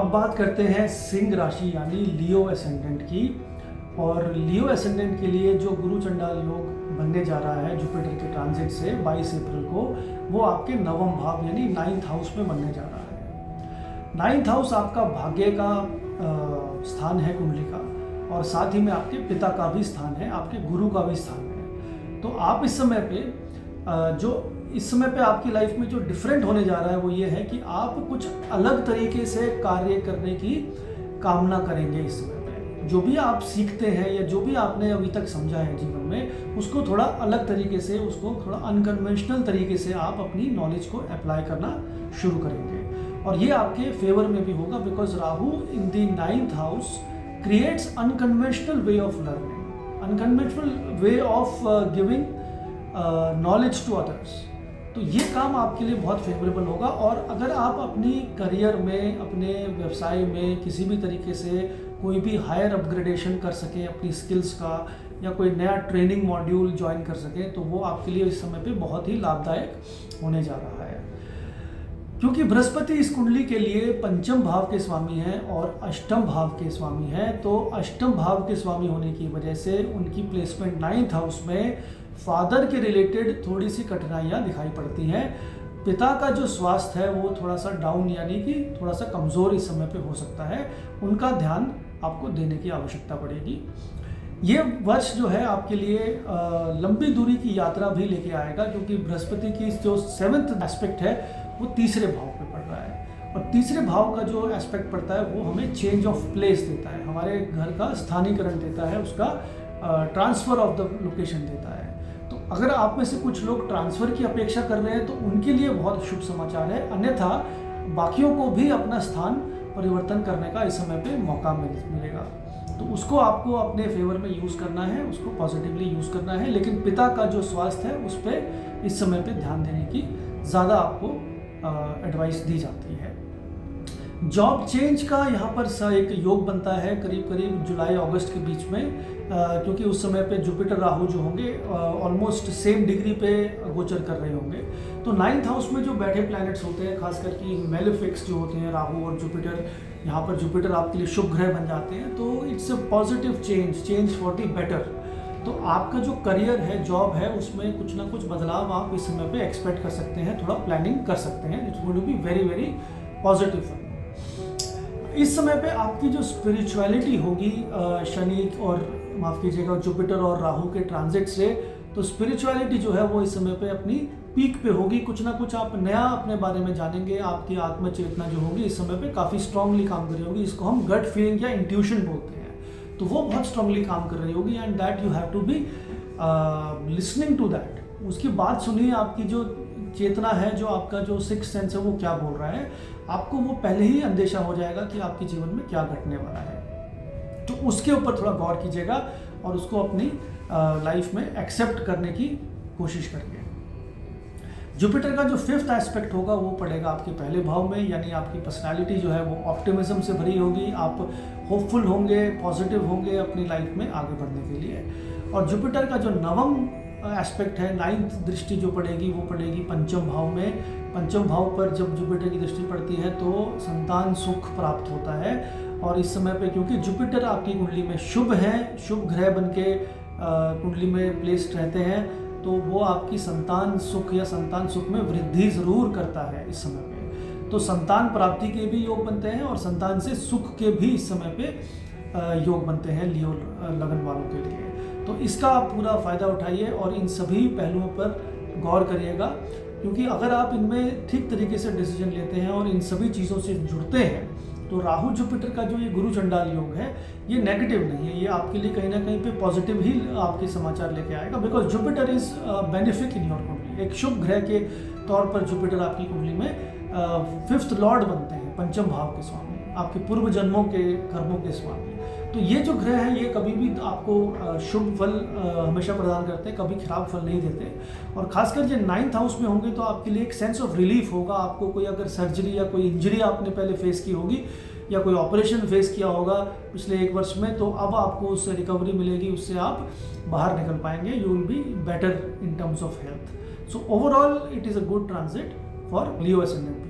अब बात करते हैं सिंह राशि यानी लियो एसेंडेंट की। और लियो एसेंडेंट के लिए जो गुरु चंडाल योग बनने जा रहा है जुपिटर के ट्रांजिट से 22 अप्रैल को, वो आपके नवम भाव यानी 9th हाउस में बनने जा रहा है। 9th हाउस आपका भाग्य का स्थान है कुंडली का, और साथ ही में आपके पिता का भी स्थान है, आपके गुरु का भी स्थान है। तो आप इस समय पे आपकी लाइफ में जो डिफरेंट होने जा रहा है वो ये है कि आप कुछ अलग तरीके से कार्य करने की कामना करेंगे। इस समय पे जो भी आप सीखते हैं या जो भी आपने अभी तक समझा है जीवन में, उसको थोड़ा अलग तरीके से, उसको थोड़ा अनकन्वेंशनल तरीके से आप अपनी नॉलेज को अप्लाई करना शुरू करेंगे। और ये आपके फेवर में भी होगा, because Rahu in the 9th house creates unconventional way of learning, unconventional way of giving knowledge to others. तो ये काम आपके लिए बहुत फेवरेबल होगा। और अगर आप अपनी करियर में, अपने व्यवसाय में किसी भी तरीके से कोई भी हायर अपग्रेडेशन कर सकें अपनी स्किल्स का, या कोई नया ट्रेनिंग मॉड्यूल ज्वाइन कर सकें, तो वो आपके लिए इस समय पे बहुत ही लाभदायक होने जा रहा है। क्योंकि बृहस्पति इस कुंडली के लिए पंचम भाव के स्वामी हैं और अष्टम भाव के स्वामी हैं, तो अष्टम भाव के स्वामी होने की वजह से उनकी प्लेसमेंट 9th हाउस में फादर के रिलेटेड थोड़ी सी कठिनाइयाँ दिखाई पड़ती हैं। पिता का जो स्वास्थ्य है वो थोड़ा सा डाउन यानी कि थोड़ा सा कमज़ोर इस समय पे हो सकता है, उनका ध्यान आपको देने की आवश्यकता पड़ेगी। ये वर्ष जो है आपके लिए लंबी दूरी की यात्रा भी लेके आएगा, क्योंकि बृहस्पति की जो 7th एस्पेक्ट है वो तीसरे भाव पे पड़ रहा है। और तीसरे भाव का जो एस्पेक्ट पड़ता है वो हमें चेंज ऑफ प्लेस देता है, हमारे घर का स्थानीकरण देता है, उसका ट्रांसफ़र ऑफ द लोकेशन देता है। तो अगर आप में से कुछ लोग ट्रांसफ़र की अपेक्षा कर रहे हैं तो उनके लिए बहुत शुभ समाचार है, अन्यथा बाकियों को भी अपना स्थान परिवर्तन करने का इस समय पे मौका मिलेगा। तो उसको आपको अपने फेवर में यूज़ करना है, उसको पॉजिटिवली यूज़ करना है। लेकिन पिता का जो स्वास्थ्य है उस पर इस समय पे ध्यान देने की ज़्यादा आपको एडवाइस दी जाती है। जॉब चेंज का यहाँ पर एक योग बनता है करीब जुलाई अगस्त के बीच में, क्योंकि उस समय पे जुपिटर राहु जो होंगे ऑलमोस्ट सेम डिग्री पे गोचर कर रहे होंगे। तो 9th हाउस में जो बैठे प्लैनेट्स होते हैं, खास करके मेलेफिक्स जो होते हैं राहु और जुपिटर, यहाँ पर जुपिटर आपके लिए शुभ ग्रह बन जाते हैं। तो it's a positive change for the better. तो आपका जो करियर है, जॉब है, उसमें कुछ ना कुछ बदलाव आप इस समय पे एक्सपेक्ट कर सकते हैं, थोड़ा प्लानिंग कर सकते हैं। It's going to be very very positive. इस समय पे आपकी जो स्पिरिचुअलिटी होगी शनि और माफ़ कीजिएगा जुपिटर और राहु के ट्रांजिट से, तो स्पिरिचुअलिटी जो है वो इस समय पे अपनी पीक पे होगी। कुछ ना कुछ आप नया अपने बारे में जानेंगे, आपकी आत्मचेतना जो होगी इस समय पे काफ़ी स्ट्रांगली काम कर रही होगी। इसको हम गट फीलिंग या इंट्यूशन बोलते हैं। तो वो बहुत स्ट्रांगली काम कर रही होगी, and that you have to be listening to that. उसकी बात सुनिए, आपकी जो चेतना है, जो आपका जो सिक्स्थ सेंस है वो क्या बोल रहा है, आपको वो पहले ही अंदेशा हो जाएगा कि आपके जीवन में क्या घटने वाला है। तो उसके ऊपर थोड़ा गौर कीजिएगा और उसको अपनी लाइफ में एक्सेप्ट करने की कोशिश करिए। जुपिटर का जो 5th एस्पेक्ट होगा वो पड़ेगा आपके पहले भाव में, यानी आपकी पर्सनालिटी जो है वो ऑप्टिमिज्म से भरी होगी, आप होपफुल होंगे, पॉजिटिव होंगे अपनी लाइफ में आगे बढ़ने के लिए। और जुपिटर का जो नवम एस्पेक्ट है, 9th दृष्टि जो पड़ेगी वो पड़ेगी पंचम भाव में। पंचम भाव पर जब जुपिटर की दृष्टि पड़ती है तो संतान सुख प्राप्त होता है। और इस समय पे क्योंकि जुपिटर आपकी कुंडली में शुभ है, शुभ ग्रह बन के कुंडली में प्लेस्ड रहते हैं, तो वो आपकी संतान सुख या संतान सुख में वृद्धि ज़रूर करता है इस समय पे। तो संतान प्राप्ति के भी योग बनते हैं और संतान से सुख के भी इस समय पे योग बनते हैं लियो लगन वालों के लिए। तो इसका आप पूरा फ़ायदा उठाइए और इन सभी पहलुओं पर गौर करिएगा, क्योंकि अगर आप इनमें ठीक तरीके से डिसीजन लेते हैं और इन सभी चीज़ों से जुड़ते हैं, तो राहु जुपिटर का जो ये गुरु चंडाल योग है ये नेगेटिव नहीं है, ये आपके लिए कहीं ना कहीं पे पॉजिटिव ही आपके समाचार लेके आएगा। Because Jupiter is benefic in your कुंडली। एक शुभ ग्रह के तौर पर जुपिटर आपकी कुंडली में 5th लॉर्ड बनते हैं, पंचम भाव के स्वामी, आपके पूर्व जन्मों के कर्मों के स्वामी। तो ये जो ग्रह हैं ये कभी भी आपको शुभ फल हमेशा प्रदान करते हैं, कभी खराब फल नहीं देते। और खासकर जो 9th हाउस में होंगे तो आपके लिए एक सेंस ऑफ रिलीफ होगा। आपको कोई अगर सर्जरी या कोई इंजरी आपने पहले फेस की होगी या कोई ऑपरेशन फेस किया होगा पिछले 1 वर्ष में, तो अब आपको उससे रिकवरी मिलेगी, उससे आप बाहर निकल पाएंगे। You will be better in terms of health. So overall it is a good transit for Leo ascendant.